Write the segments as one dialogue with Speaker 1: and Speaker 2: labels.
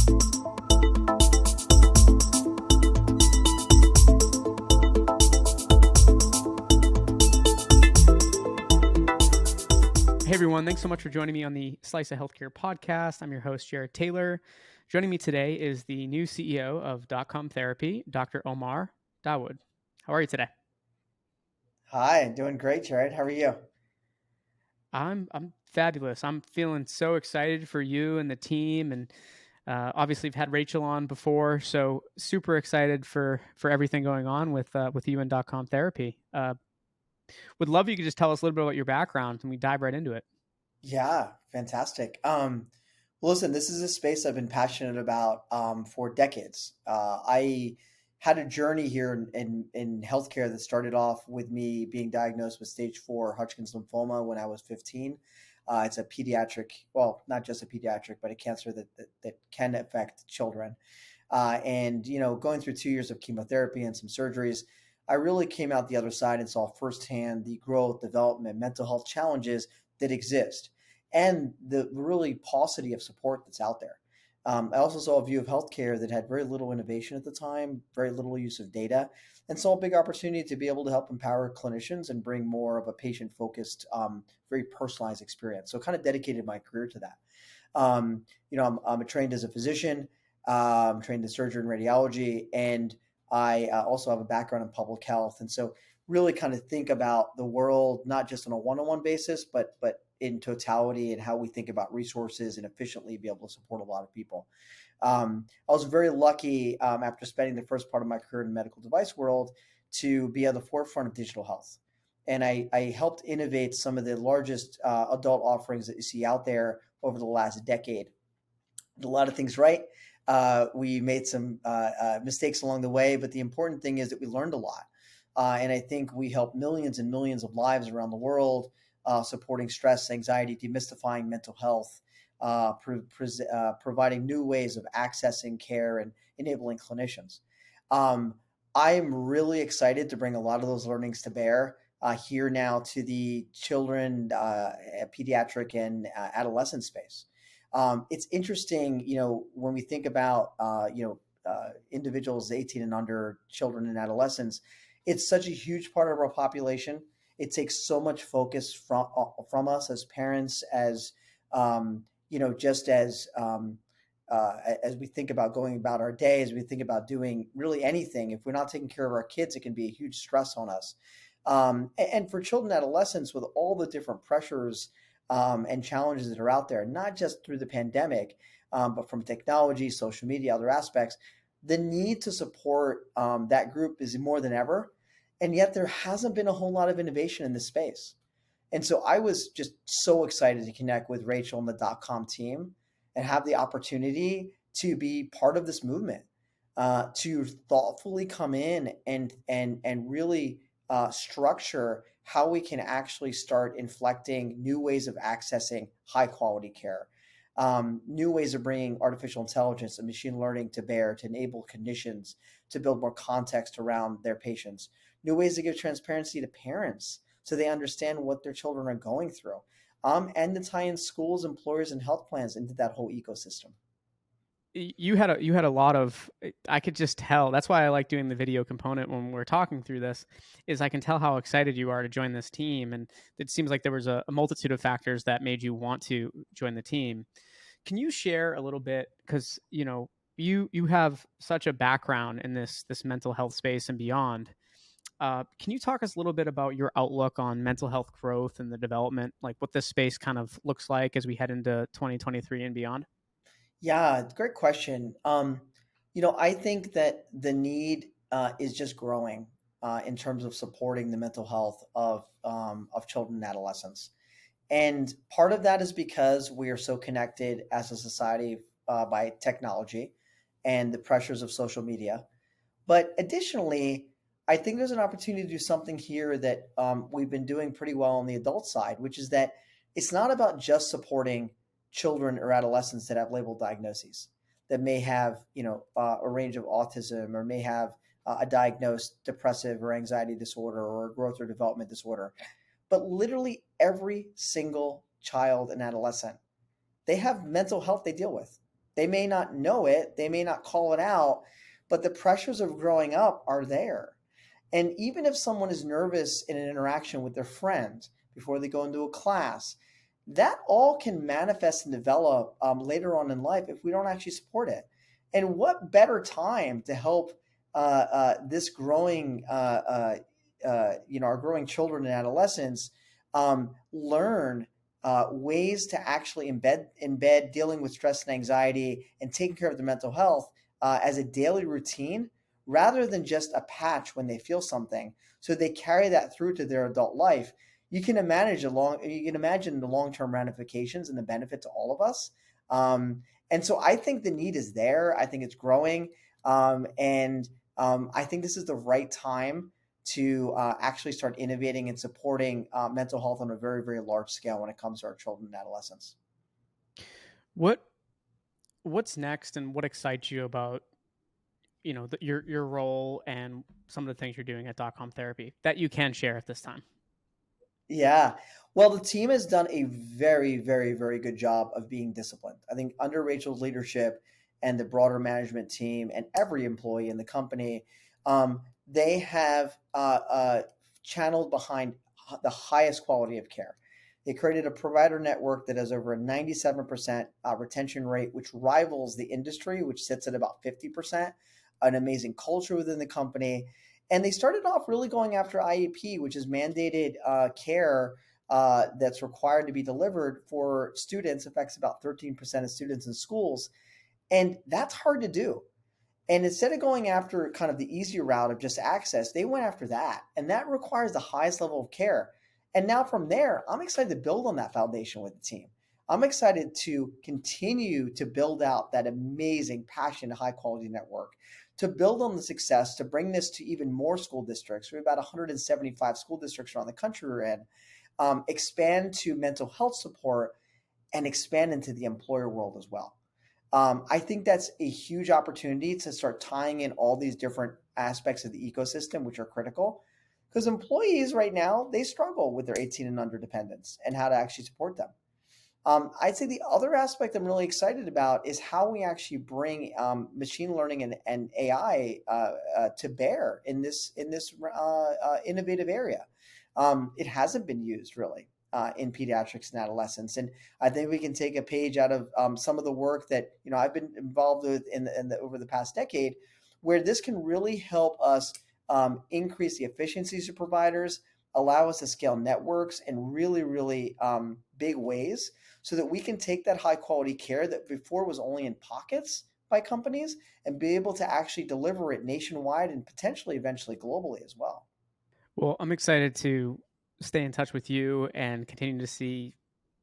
Speaker 1: Hey everyone, thanks so much for joining me on the Slice of Healthcare podcast. I'm your host, Jared Taylor. Joining me today is the new CEO of DotCom Therapy, Dr. Omar Dawood. How are you today?
Speaker 2: Hi, doing great, Jared. How are you?
Speaker 1: I'm fabulous. I'm feeling so excited for you and the team, and obviously we've had Rachel on before, so super excited for everything going on with you and DotCom Therapy. Would love if you could just tell us a little bit about your background, and we dive right into it.
Speaker 2: Yeah, fantastic. Well, listen, this is a space I've been passionate about for decades. I had a journey here in healthcare that started off with me being diagnosed with stage 4 Hodgkin's lymphoma when I was 15. It's a pediatric, well, not just a pediatric, but a cancer that can affect children. And, going through 2 years of chemotherapy and some surgeries, I really came out the other side and saw firsthand the growth, development, mental health challenges that exist and the really paucity of support that's out there. I also saw a view of healthcare that had very little innovation at the time, very little use of data, and saw a big opportunity to be able to help empower clinicians and bring more of a patient focused, very personalized experience. So, kind of dedicated my career to that. I'm trained as a physician, I'm trained in surgery and radiology, and I also have a background in public health. And so, really kind of think about the world not just on a one-on-one basis, but in totality and how we think about resources and efficiently be able to support a lot of people. I was very lucky after spending the first part of my career in the medical device world to be at the forefront of digital health. And I helped innovate some of the largest adult offerings that you see out there over the last decade. Did a lot of things right. We made some mistakes along the way, but the important thing is that we learned a lot. And I think we help millions and millions of lives around the world, supporting stress, anxiety, demystifying mental health, providing new ways of accessing care and enabling clinicians. I am really excited to bring a lot of those learnings to bear here now to the children, pediatric, and adolescent space. It's interesting, when we think about, individuals 18 and under, children and adolescents, it's such a huge part of our population. It takes so much focus from us as parents, just as we think about going about our day, as we think about doing really anything. If we're not taking care of our kids, it can be a huge stress on us. And for children and adolescents, with all the different pressures and challenges that are out there, not just through the pandemic, but from technology, social media, other aspects, the need to support that group is more than ever. And yet there hasn't been a whole lot of innovation in this space. And so I was just so excited to connect with Rachel and the .com team and have the opportunity to be part of this movement, to thoughtfully come in and really structure how we can actually start inflecting new ways of accessing high quality care, new ways of bringing artificial intelligence and machine learning to bear to enable clinicians to build more context around their patients, new ways to give transparency to parents so they understand what their children are going through, and to tie in schools, employers, and health plans into that whole ecosystem.
Speaker 1: You had a lot of, I could just tell. That's why I like doing the video component when we're talking through this, is I can tell how excited you are to join this team. And it seems like there was a multitude of factors that made you want to join the team. Can you share a little bit, because you have such a background in this mental health space and beyond. Can you talk us a little bit about your outlook on mental health growth and the development, like what this space kind of looks like as we head into 2023 and beyond?
Speaker 2: Yeah, great question. I think that the need is just growing in terms of supporting the mental health of children and adolescents. And part of that is because we are so connected as a society by technology and the pressures of social media. But additionally, I think there's an opportunity to do something here that we've been doing pretty well on the adult side, which is that it's not about just supporting children or adolescents that have labeled diagnoses that may have, a range of autism or may have a diagnosed depressive or anxiety disorder or a growth or development disorder. But literally every single child and adolescent, they have mental health they deal with. They may not know it, they may not call it out, but the pressures of growing up are there. And even if someone is nervous in an interaction with their friend before they go into a class, that all can manifest and develop later on in life if we don't actually support it. And what better time to help this growing, our growing children and adolescents learn ways to actually embed dealing with stress and anxiety and taking care of their mental health as a daily routine rather than just a patch when they feel something. So they carry that through to their adult life. You can imagine the long-term ramifications and the benefit to all of us. And so I think the need is there. I think it's growing. And I think this is the right time to actually start innovating and supporting mental health on a very, very large scale when it comes to our children and adolescents.
Speaker 1: What what's next, and what excites you about your role and some of the things you're doing at DotCom Therapy that you can share at this time?
Speaker 2: Yeah. Well, the team has done a very, very, very good job of being disciplined. I think under Rachel's leadership and the broader management team and every employee in the company, they have channeled behind the highest quality of care. They created a provider network that has over a 97% retention rate, which rivals the industry, which sits at about 50%, an amazing culture within the company. And they started off really going after IEP, which is mandated care that's required to be delivered for students, affects about 13% of students in schools. And that's hard to do. And instead of going after kind of the easier route of just access, they went after that. And that requires the highest level of care. And now from there, I'm excited to build on that foundation with the team. I'm excited to continue to build out that amazing, passionate, high quality network, to build on the success, to bring this to even more school districts. We have about 175 school districts around the country we're in, expand to mental health support, and expand into the employer world as well. I think that's a huge opportunity to start tying in all these different aspects of the ecosystem, which are critical. Because employees right now, they struggle with their 18 and under dependents and how to actually support them. I'd say the other aspect I'm really excited about is how we actually bring machine learning and AI to bear in this innovative area. It hasn't been used really in pediatrics and adolescents, and I think we can take a page out of some of the work that I've been involved with over the past decade, where this can really help us increase the efficiencies of providers, allow us to scale networks in really, really big ways so that we can take that high quality care that before was only in pockets by companies and be able to actually deliver it nationwide and potentially eventually globally as well.
Speaker 1: Well, I'm excited to stay in touch with you and continue to see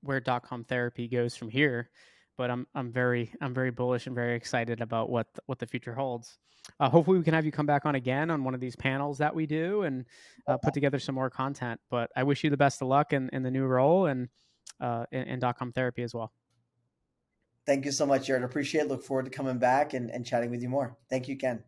Speaker 1: where DotCom Therapy goes from here. But I'm very bullish and very excited about what the future holds. Hopefully, we can have you come back on again on one of these panels that we do and put together some more content. But I wish you the best of luck in the new role and in DotCom Therapy as well.
Speaker 2: Thank you so much, Jared. Appreciate it. Look forward to coming back and chatting with you more. Thank you, Ken.